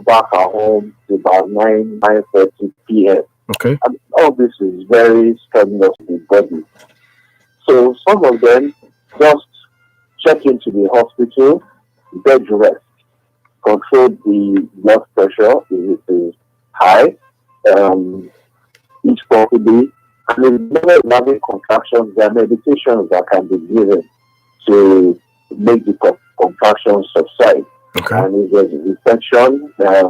back at home to about 9:30 p.m. Okay. And all this is very strenuous to the body. So some of them just check into the hospital, bed rest, control the blood pressure if it is high, eat properly, and if they're having contractions, there are medications that can be given to make the contractions subside. Okay. And if there's an infection, that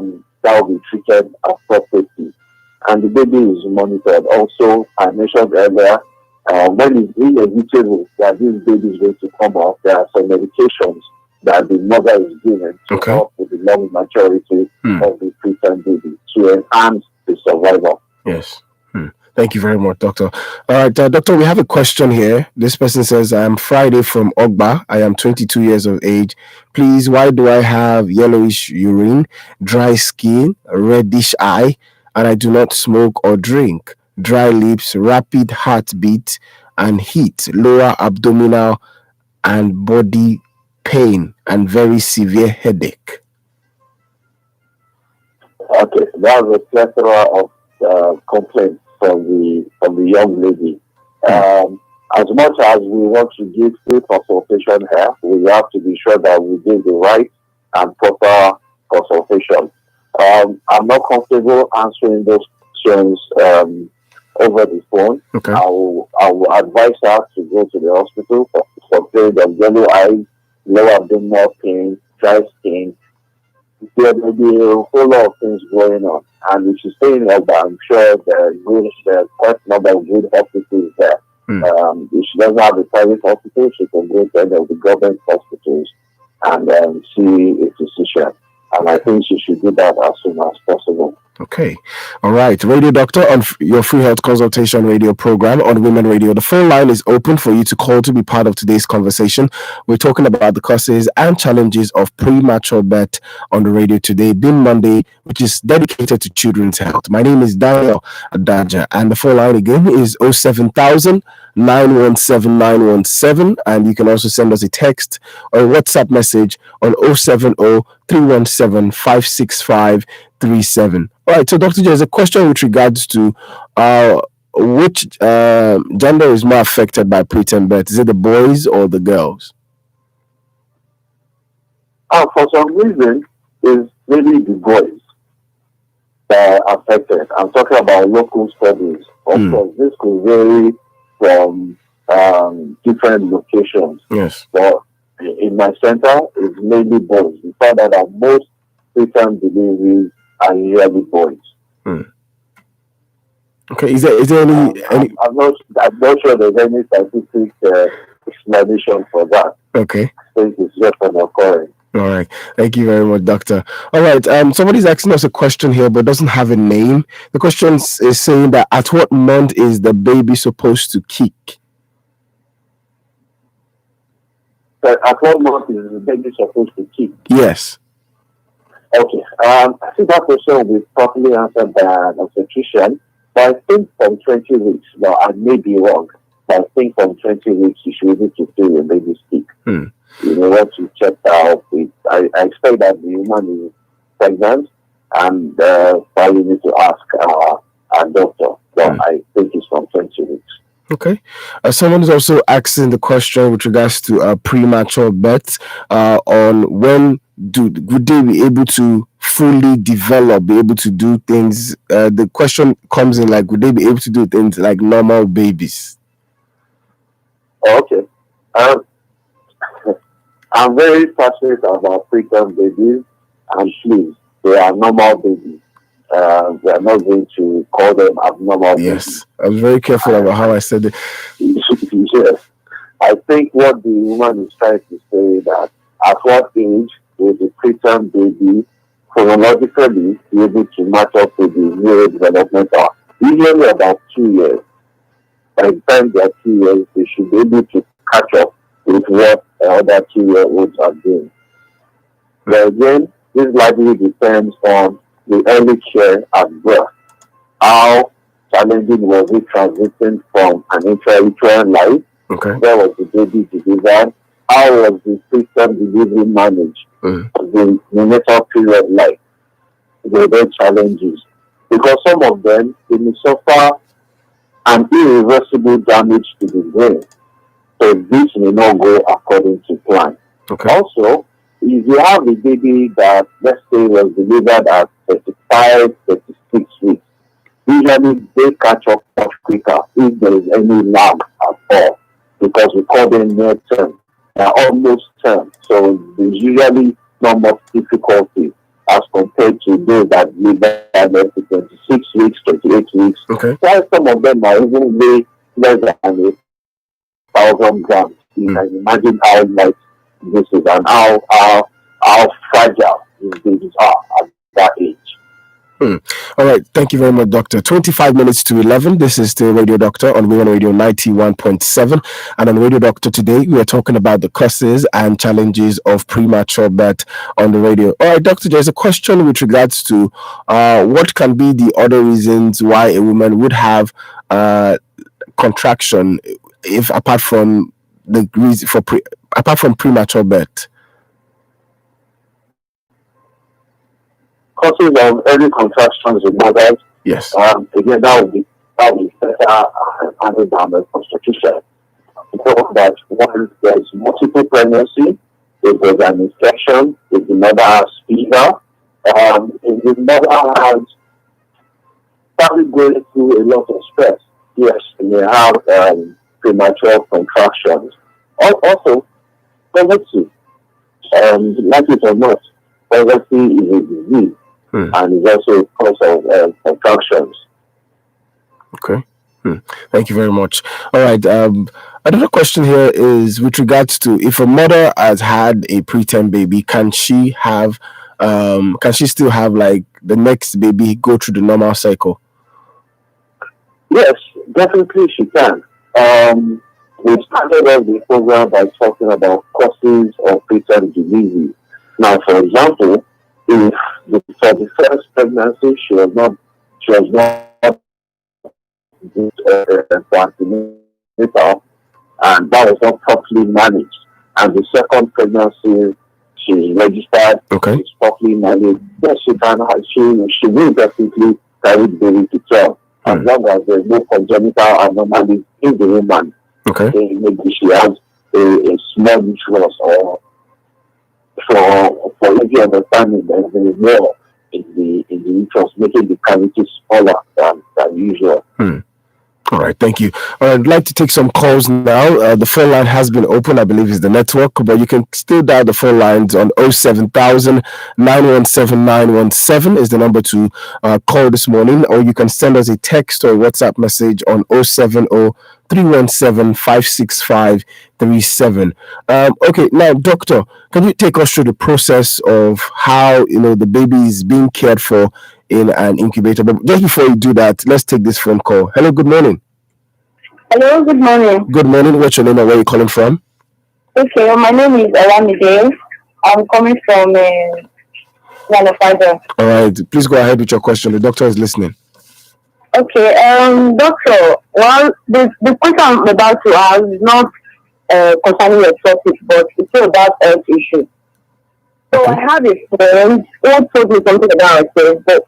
will be treated appropriately. And the baby is monitored. Also, I mentioned earlier, when it's inevitable that this baby is going to come out, there are some medications that the mother is given to help with the long maturity of the preterm baby to enhance the survival. Yes. Thank you very much, Doctor. All right, Doctor, we have a question here. This person says, I am Friday from Ogba. I am 22 years of age. Please, why do I have yellowish urine, dry skin, reddish eye, and I do not smoke or drink? Dry lips, rapid heartbeat, and heat, lower abdominal and body pain, and very severe headache. Okay, that was a plethora of complaints from the young lady. As much as we want to give free consultation here, we have to be sure that we give the right and proper consultation. I'm not comfortable answering those questions over the phone. Okay. I will advise her to go to the hospital for period of yellow eyes, low abdominal pain, dry skin. There will be a whole lot of things going on. And if she's staying there, I'm sure there's quite a number of good hospitals there. If she doesn't have a private hospital, she can go to any of the government hospitals and see a physician. And I think she should do that as soon as possible. Okay. All right. Radio Doctor on your free health consultation radio program on Women Radio. The phone line is open for you to call to be part of today's conversation. We're talking about the causes and challenges of premature birth on the radio today, being Monday, which is dedicated to children's health. My name is Daniel Adaja, and the phone line again is 07000 917 917, and you can also send us a text or a WhatsApp message on 070 317 56537. All right, so Dr. J, there's a question with regards to which gender is more affected by preterm birth. Is it the boys or the girls? For some reason, it's really the boys that are affected. I'm talking about local studies. Of course, this could vary from different locations. Yes. But in my center, it's mainly boys. We found out that most preterm deliveries are usually boys. Okay, is there any? I'm not sure there's any scientific explanation for that. Okay. I think it's just an occurrence. All right. Thank you very much, Doctor. All right. Somebody's asking us a question here, but doesn't have a name. The question is saying that at what month is the baby supposed to kick? At what month is the baby supposed to kick? Yes. Okay. I think that question will be properly answered by an obstetrician. But I think from 20 weeks, now I may be wrong, but I think from 20 weeks you should be able to feel your baby's kick. You know, once you check out, I expect that the woman is pregnant, and probably need to ask our doctor. But I think it's from 20 weeks. Okay. Someone is also asking the question with regards to premature birth on when would they be able to fully develop, be able to do things. The question comes in like, would they be able to do things like normal babies? Okay. I'm very passionate about preterm babies, and please, they are normal babies. We are not going to call them abnormal. Yes, I was very careful about how I said it. Yes. I think what the woman is trying to say is that at what age will the preterm baby chronologically be able to match up with the neurodevelopmental? Usually about 2 years. By the time they are 2 years, they should be able to catch up with what other 2-year-olds are doing. But again, this likely depends on the early care at birth. How challenging was it transiting from an intrauterine life? Okay. Where was the baby delivered? How was the preterm delivery managed? The neonatal period like? their challenges, because some of them they may suffer an irreversible damage to the brain. So this may not go according to plan. Okay. Also, if you have a baby that, let's say, was delivered at 35, 36 weeks, usually they catch up much quicker if there is any lag at all, because we call them near term. They are almost term. So there's usually not much difficulty as compared to those that deliver at 26 weeks, 28 weeks. Okay. While some of them are even way less than 1,000 grams. You can imagine how light this is and how fragile these babies are at that age. All right. Thank you very much, Doctor. 25 minutes to 11. This is the Radio Doctor on Women Radio 91.7. And on Radio Doctor today, we are talking about the causes and challenges of premature birth on the radio. All right, Doctor, there's a question with regards to what can be the other reasons why a woman would have contraction, if apart from the reason for apart from premature birth. Causes of early contractions in mothers. Yes. Again, that would be better handled than the constitution. So that once there's multiple pregnancy, if there's an infection, if the mother has fever, if the mother has probably going through a lot of stress, yes, she may have premature contractions. Also, pregnancy, like it or not, pregnancy is a disease. And it's also a cause of contractions. Okay. Thank you very much. All right. Another question here is with regards to if a mother has had a preterm baby, can she still have like the next baby go through the normal cycle? Yes, definitely she can. We started off the program by talking about causes of preterm delivery. Now, for example, if for the first pregnancy she was not vaccinated, and that was not properly managed, and the second pregnancy she registered, is properly managed, yes, she will definitely carry the baby to term, as long as there's no congenital anomalies in the woman. Maybe she has a small uterus, or for easy understanding, there's more in the uterus, making the cavity smaller than usual. All right, thank you. I'd like to take some calls now. The phone line has been open, I believe, is the network, but you can still dial the phone lines on 07000 917 917 is the number to call this morning, or you can send us a text or WhatsApp message on 070 317 565 37. Okay, now, Doctor, can you take us through the process of how the baby is being cared for in an incubator? But just before you do that, let's take this phone call. Hello, good morning. Hello, good morning. Good morning. What's your name and where are you calling from? Okay, my name is Alamide. I'm coming from Nanafaja. All right, please go ahead with your question. The doctor is listening. Okay, doctor, well, the question I'm about to ask is not concerning your topic, but it's about health issue. So I have a friend who told me something about herself, but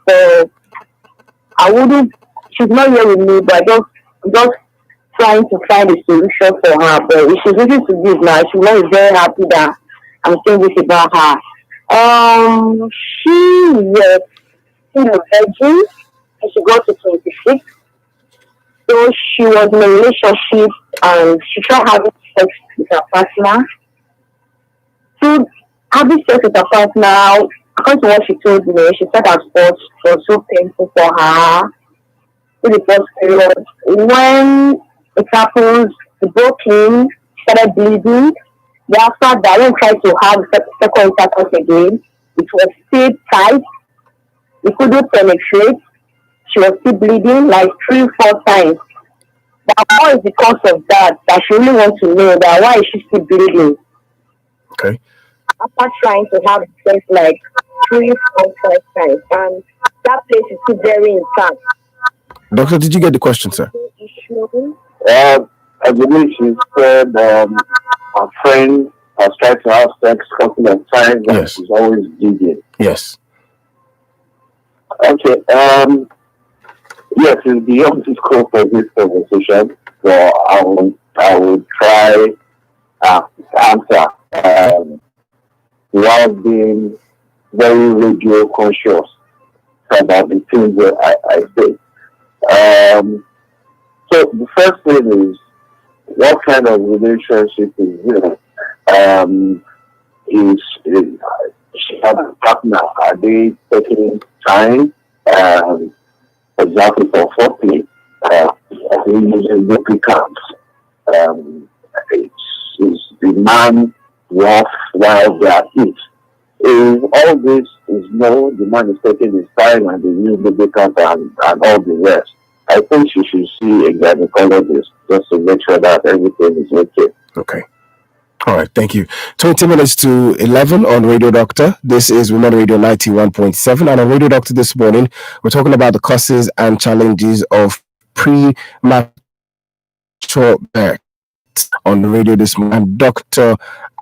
she's not here with me, but just trying to find a solution for her. But if she's looking to this now, she's not very happy that I'm saying this about her. She was in a virgin and she got to 26. So she was in a relationship and she tried having sex with her partner. So having sex with her partner, according to what she told me, she said her sports was so painful for her in the first period. When it happens, she broke in, started bleeding. After that, when tried to have second intercourse again, it was still tight. We couldn't penetrate. She was still bleeding like 3-4 times. But what is the cause of that? That she really wants to know that why is she still bleeding? Okay. After trying to have sex like 3-4 times, and that place is still very intact. Doctor, did you get the question, sir? I believe she said her friend has tried to have sex a couple of times and she's always bleeding. Yes. Okay. Yes, it's beyond the scope of this conversation, but I will try to answer without being very radio conscious about the things that I say. So the first thing is, what kind of relationship is this? Is she have a partner? Are they taking time? For example, for foreplay, are they using lubricants? Is the man rough while they are heat? If all this is no, the man is taking his time and they use lubricants and all the rest. I think she should see a gynecologist just to make sure that everything is okay. Okay. All right, thank you. 20 minutes to 11 on Radio Doctor. This is Women Radio 91.7. And on Radio Doctor this morning, we're talking about the causes and challenges of premature birth. On the radio this morning, I'm Dr.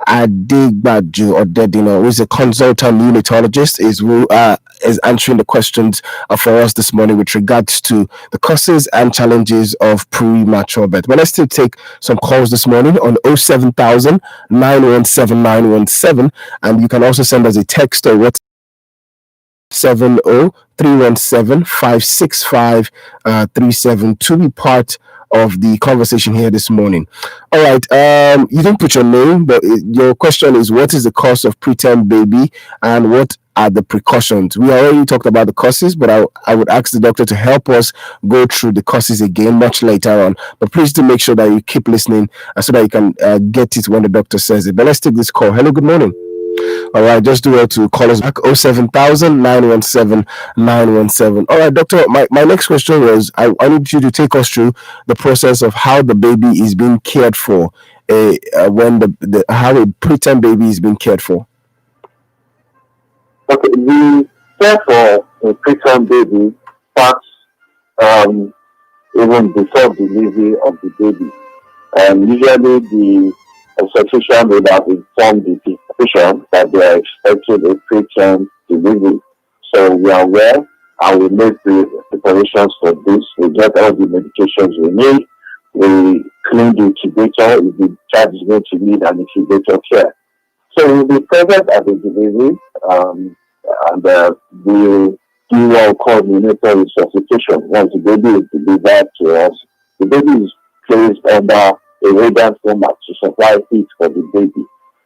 Adegbaju Odedino, who is a consultant neonatologist, is answering the questions for us this morning with regards to the causes and challenges of premature birth. But let's still take some calls this morning on 07000 917 917, and you can also send us a text or WhatsApp 70-317-565-37 to be part of the conversation here this morning. All right, you didn't put your name, but your question is, what is the cause of preterm baby and what are the precautions? We already talked about the causes, but I would ask the doctor to help us go through the causes again much later on. But please do make sure that you keep listening so that you can get it when the doctor says it. But let's take this call. Hello, good morning. All right, just do well to call us back 07000 917 917. All right, doctor, my next question was, I need you to take us through the process of how the baby is being cared for, when how a preterm baby is being cared for. Okay, the care for a preterm baby starts even before delivery of the baby. Usually the obstetrician would have informed the patient that they are expecting a preterm delivery. So we are aware and we make the preparations for this. We get all the medications we need. We clean the incubator if the child is going to need an incubator care. So we'll be present at the delivery and we'll do what we call neonatal resuscitation. Once the baby is delivered to us, the baby is placed under a radiant format to supply heat for the baby.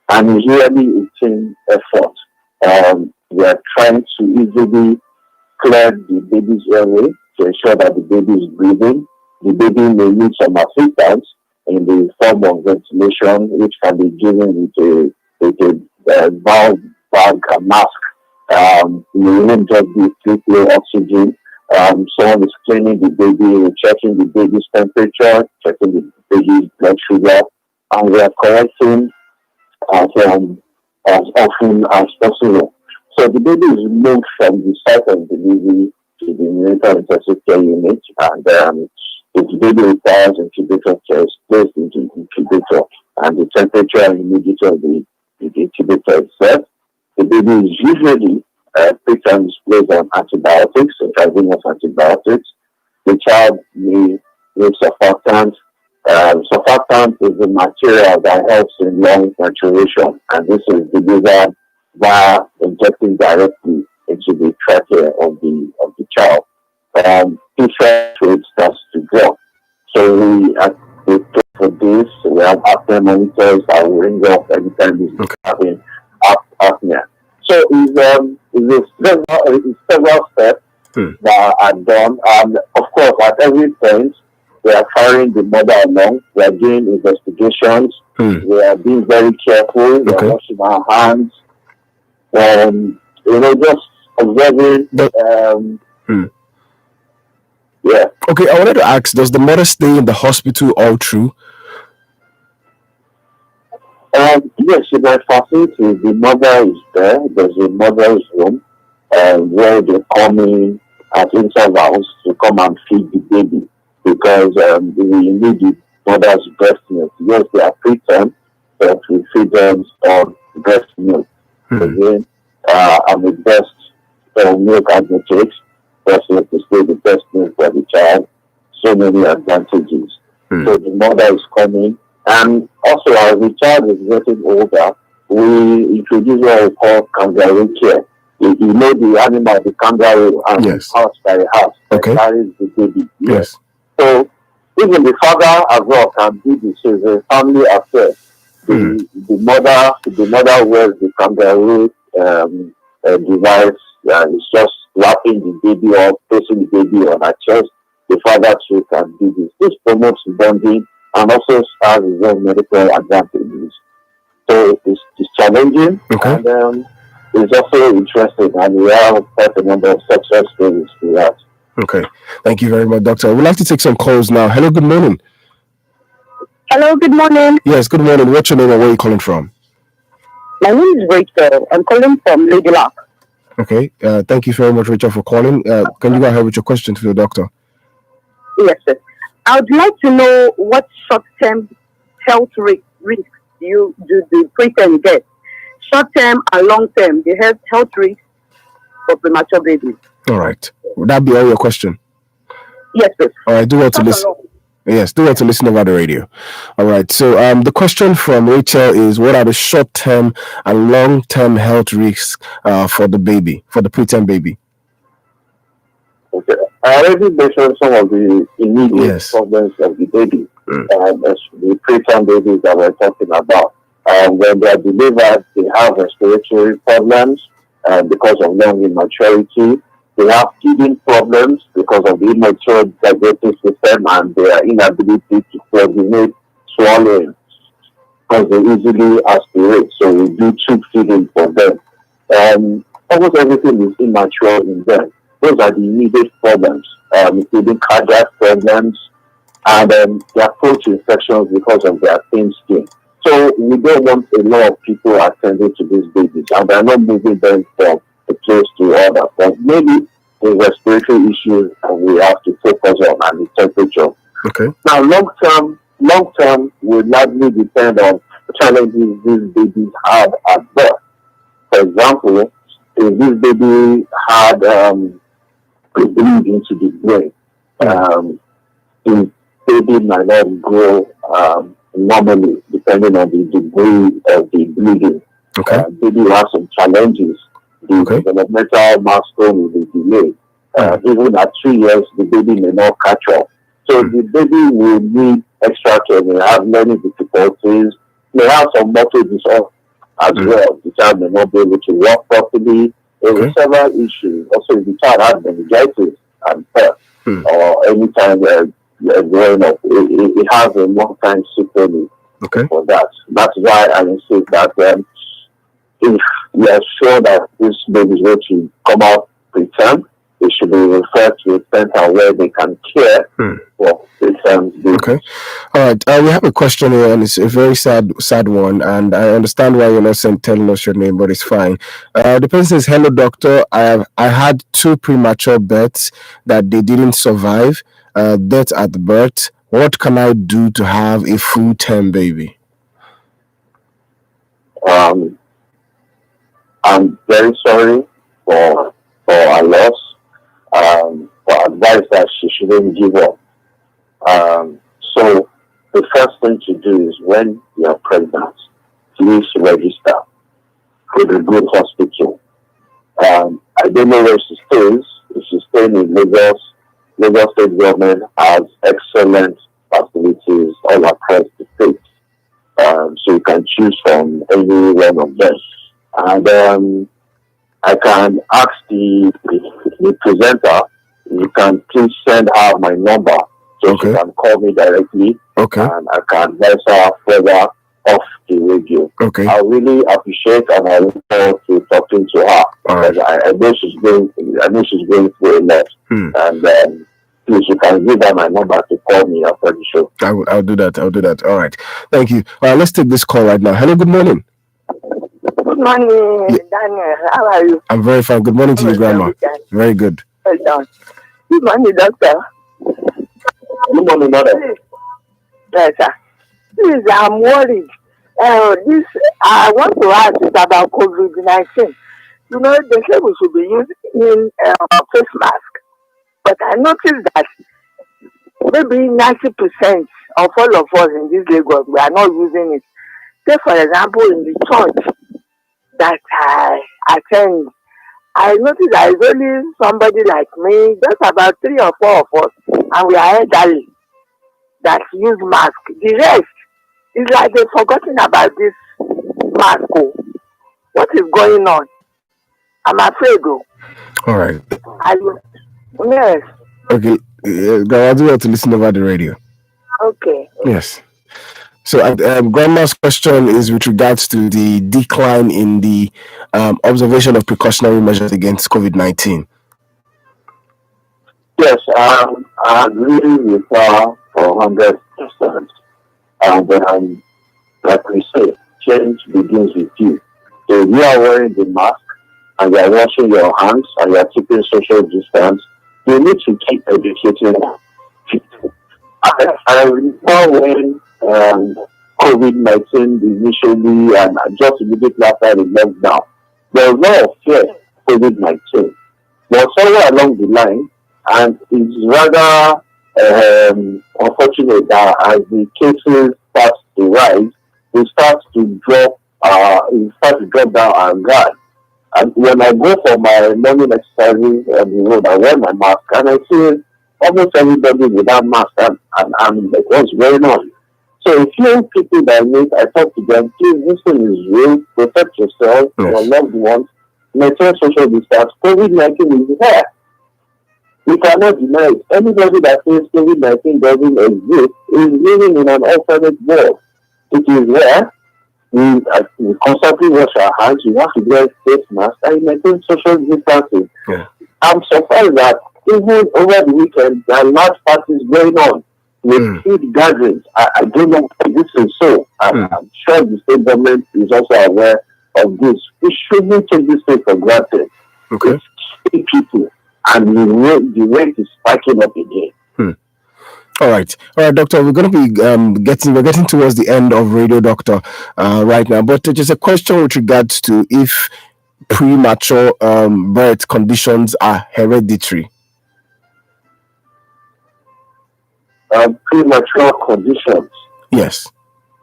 And it's really a team effort. We are trying to easily clear the baby's airway to ensure that the baby is breathing. The baby may need some assistance in the form of ventilation, which can be given with a valve bag and mask. We won't just be free oxygen. Someone is cleaning the baby, we're checking the baby's temperature, checking the baby's blood sugar, and we are correcting as often as possible. So the baby is moved from the site of delivery to the neonatal intensive care unit, and if the baby requires incubator care, is placed into the incubator, and the temperature and humidity of the incubator is set. The baby is usually preterm is placed on antibiotics, intravenous antibiotics. The child may need surfactant. Surfactant is the material that helps in lung maturation, and this is delivered via injecting directly into the trachea of the child. Fever rate starts to drop. So we for this, we have apnea monitors that will ring off anytime he's having apnea. So it's several steps that are done, and of course at every point we are carrying the mother along. We are doing investigations. We are being very careful. We are washing our hands. Just observing. Yeah. Okay, I wanted to ask: does the mother stay in the hospital all through? Yes, in my facility, the mother is there. There's a mother's room where they come in at intervals to come and feed the baby, because we need the mother's breast milk. Yes, they are preterm, but we feed them on breast milk. Again, I'm a breast milk advocate. person to stay the best name for the child. So many advantages. So the mother is coming. And also, as the child is getting older, we introduce what we call kangaroo care. You know the animal, the kangaroo, and house by house that carries the baby. Yes. So even the father as well can do this. So it's a family affair. The mother wears the kangaroo device and is just wrapping the baby up, placing the baby on her chest. The father too can do this. This promotes bonding and also has its own medical advantages. So it's challenging and it's also interesting, and we have quite a number of success stories to that. Okay. Thank you very much, Doctor. We'd like to take some calls now. Hello, good morning. Hello, good morning. Yes, good morning. What's your name and where are you calling from? My name is Rachel. I'm calling from Lady Luck. Okay. Thank you very much, Rachel, for calling. Can you go ahead with your question to the doctor? Yes, sir. I would like to know what short-term health risks do the preterm get. Short-term and long-term, the health risks for premature babies. All right. Would that be all your question? Yes, sir. All right. Do well to listen. Yes, do well to listen over the radio. All right. So the question from Rachel is, what are the short-term and long-term health risks for the baby, for the preterm baby? Okay. I already mentioned some of the immediate problems of the baby, the preterm babies that we're talking about. When they are delivered, they have respiratory problems because of young immaturity. They have feeding problems because of the immature digestive system and their inability to coordinate swallowing because they easily aspirate. So we do tube feeding for them. Almost everything is immature in them. Those are the immediate problems, including cardiac problems and their throat infections because of their thin skin. So we don't want a lot of people attending to these babies, and we're not moving them from a place to other. But maybe the respiratory issues we have to focus on and the temperature. Okay. Now, long term will largely depend on the challenges these babies have at birth. For example, if this baby had bleed into the brain, the baby might not grow normally depending on the degree of the bleeding. Okay. Baby will have some challenges. The developmental milestone will be delayed. Even at 3 years, the baby may not catch up. So the baby will need extra care, may have learning difficulties, may have some motor disorder as well. The child may not be able to walk properly. There are several issues. Also, if the child has meningitis and birth, or any time growing up, it has a long time sequelae for that. That's why I insist that if we are sure that this baby is going to come out preterm, they should be referred to a center where they can care for preterm babies. Okay. All right. We have a question here, and it's a very sad one. And I understand why you're not telling us your name, but it's fine. The person says, "Hello, doctor. I had 2 premature births that they didn't survive. Death at birth. What can I do to have a full-term baby?" I'm very sorry for our loss. For advice that she shouldn't give up. So the first thing to do is when you are pregnant, please register with a good hospital. I don't know where she stays. If she's staying in Lagos State government has excellent facilities all across the state. So you can choose from any one of them. And I can ask the presenter, you can please send her my number so she can call me directly and I can advise her further off the radio. I really appreciate and I look forward to talking to her because I know she's going through a lot. And please, you can give her my number to call me after the show. I'll do that. All right. Thank you. All right, let's take this call right now. Hello, good morning. Good morning, Daniel. How are you? I'm very fine. Good morning to you, Grandma. Very good. Well done. Good morning, doctor. Good morning, mother. Yes, sir. Please, I'm worried. I want to ask is about COVID-19. You know, they say we should be using face mask But I noticed that maybe 90% of all of us in this Lagos, we are not using it. Say, for example, in the church that I attend, I noticed there is only somebody like me, just about 3 or 4 of us, and we are elderly that use mask. The rest is like they've forgotten about this mask. Oh. What is going on? I'm afraid. Oh. All right. Yes. Okay. I do have to listen over the radio. Okay. Yes. So, Grandma's question is with regards to the decline in the observation of precautionary measures against COVID-19. Yes, I agree with her for 100%. And like we say, change begins with you. So if you are wearing the mask and you are washing your hands and you are keeping social distance, you need to keep educating people. I remember when COVID-19 initially and just immediately after the lockdown, there was no fear of COVID-19. But somewhere along the line, and it's rather unfortunate that as the cases start to rise, we start to drop down our guard. And when I go for my morning exercises on the road, I wear my mask and I see almost everybody without mask and I'm like, what's going on? So a few people that I meet, I talk to them, please, this thing is real, protect yourself, your loved ones, maintain social distance. COVID-19 is here. We cannot deny it. Anybody that says COVID-19 doesn't exist is living in an alternate world. It is there. We constantly wash our hands, we have to wear face masks, and maintain social distancing. Yeah. I'm surprised that even over the weekend, there are large parties going on with huge gatherings. I don't know if this is so. I'm sure the state government is also aware of this. We shouldn't take this thing for granted. Okay. It's people, and the rate is spiking up again. All right, Doctor. We're going to be getting towards the end of Radio Doctor right now, but just a question with regards to if premature birth conditions are hereditary. Premature conditions. Yes.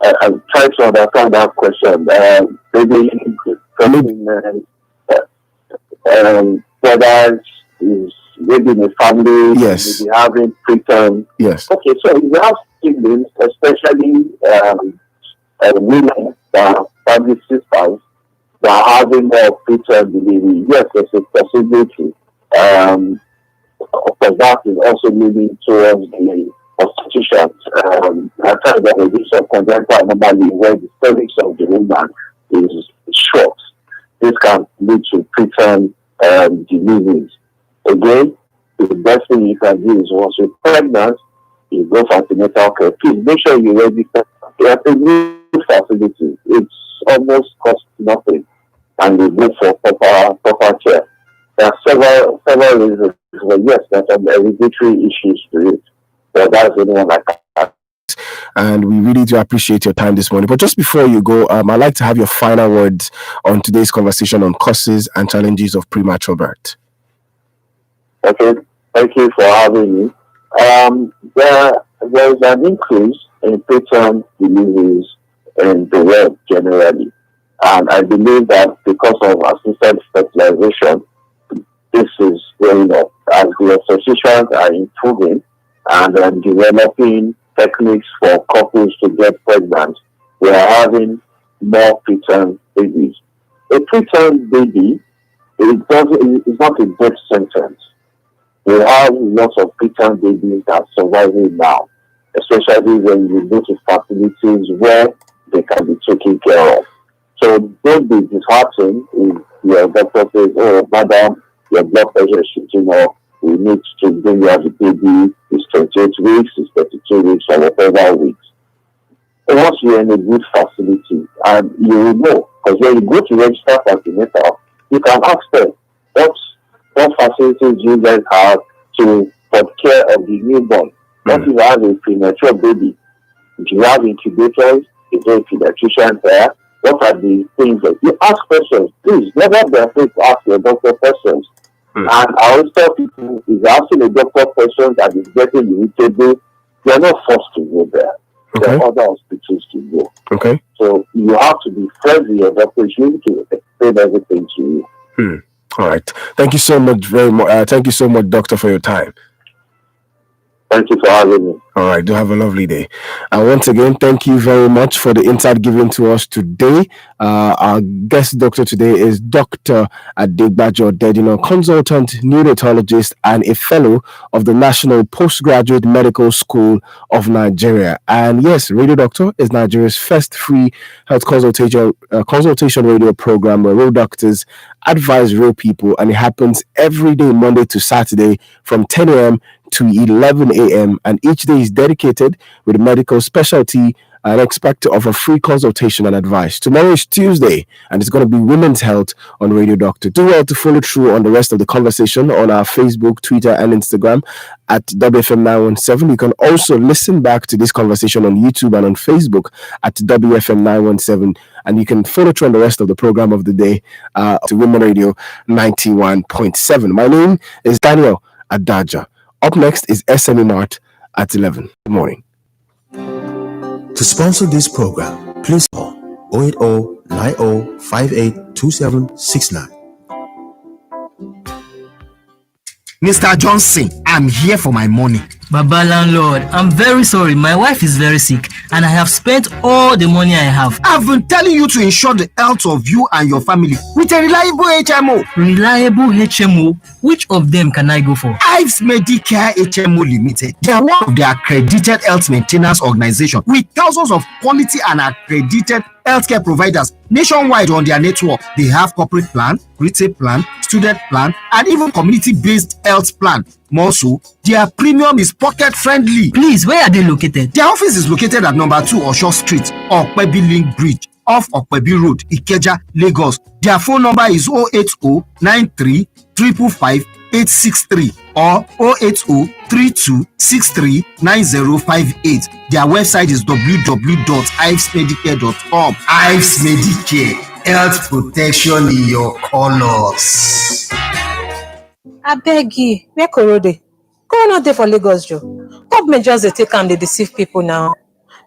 I'm trying to understand that question. Whether is maybe in a family, yes, maybe having preterm. Yes. Okay, so if you have siblings, especially women that are family sisters that are having more preterm delivery, yes, there's a possibility. Of course, that is also leading towards the obstetricians. At times there will be some congenital anomaly where the cervix of the woman is short. This can lead to preterm deliveries. Again, the best thing you can do is once you're pregnant, you go for antenatal care. Please make sure you're ready. It's a new facility. It's almost cost nothing, and you go for proper care. There are several reasons. Well, yes, there's some hereditary issues to it, but that's the one I can. And we really do appreciate your time this morning. But just before you go, I'd like to have your final words on today's conversation on causes and challenges of premature birth. Okay, thank you for having me. There is an increase in preterm deliveries in the world generally, and I believe that because of assisted fertilization, this is going up as the obstetricians are improving and developing techniques for couples to get pregnant. We are having more preterm babies. A preterm baby, it's not a death sentence. We have lots of preterm babies that are surviving now, especially when you go to facilities where they can be taken care of. So don't be disheartened if your doctor says, oh, madam, your blood pressure is shooting up, we need to bring you as a baby, it's 28 weeks, it's 32 weeks, or whatever weeks. And once you're in a good facility, and you will know, because when you go to register for antenatal, you can ask them, what facilities do you guys have to take care of the newborn? What if you have a premature baby? Do you have incubators? Is there a pediatrician there? What are the things that you ask questions? Please never be afraid to ask your doctor questions. And I always tell people, if you're asking a doctor questions and it's getting irritable, you're not forced to go there. There are other hospitals to go. Okay. So you have to be friendly with your doctor. You need to explain everything to you. All right. Thank you so much, thank you so much, Doctor, for your time. Thank you for having me. All right. Do have a lovely day. And once again, thank you very much for the insight given to us today. Our guest doctor today is Dr. Adegbajo Dedino, consultant neonatologist and a fellow of the National Postgraduate Medical School of Nigeria. And yes, Radio Doctor is Nigeria's first free health consultation radio program where real doctors advise real people, and it happens every day, Monday to Saturday, from 10 a.m. to 11 a.m. and each day is dedicated with a medical specialty and expect to offer free consultation and advice. Tomorrow is Tuesday and it's going to be Women's Health on Radio Doctor. Do well to follow through on the rest of the conversation on our Facebook, Twitter and Instagram at WFM 917. You can also listen back to this conversation on YouTube and on Facebook at WFM 917, and you can follow through on the rest of the program of the day to Women Radio 91.7. My name is Daniel Adaja. Up next is SME Mart at 11. Good morning. To sponsor this program, please call 080-9058-2769. Mr. Johnson, I'm here for my money. Baba landlord, I'm very sorry. My wife is very sick and I have spent all the money I have. I've been telling you to ensure the health of you and your family with a reliable HMO. Reliable HMO? Which of them can I go for? Ives Medicare HMO Limited. They are one of the accredited health maintenance organizations with thousands of quality and accredited healthcare providers nationwide on their network. They have corporate plan, retail plan, student plan, and even community-based health plan. More so, their premium is pocket friendly. Please, where are they located? Their office is located at number 2 Osho Street, Okpebi Link Bridge, off Okpebi Road, Ikeja, Lagos. Their phone number is 080-93-555-863 or 080-3263-9058. Their website is www.ivesmedicare.com. Ives Medicare, health protection in your colors. I beg you, where Korode? Corona dey for Lagos, Joe. Government just dey take and they deceive people now.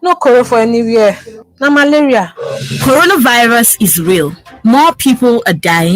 No Koro for anywhere. Na malaria. Coronavirus is real. More people are dying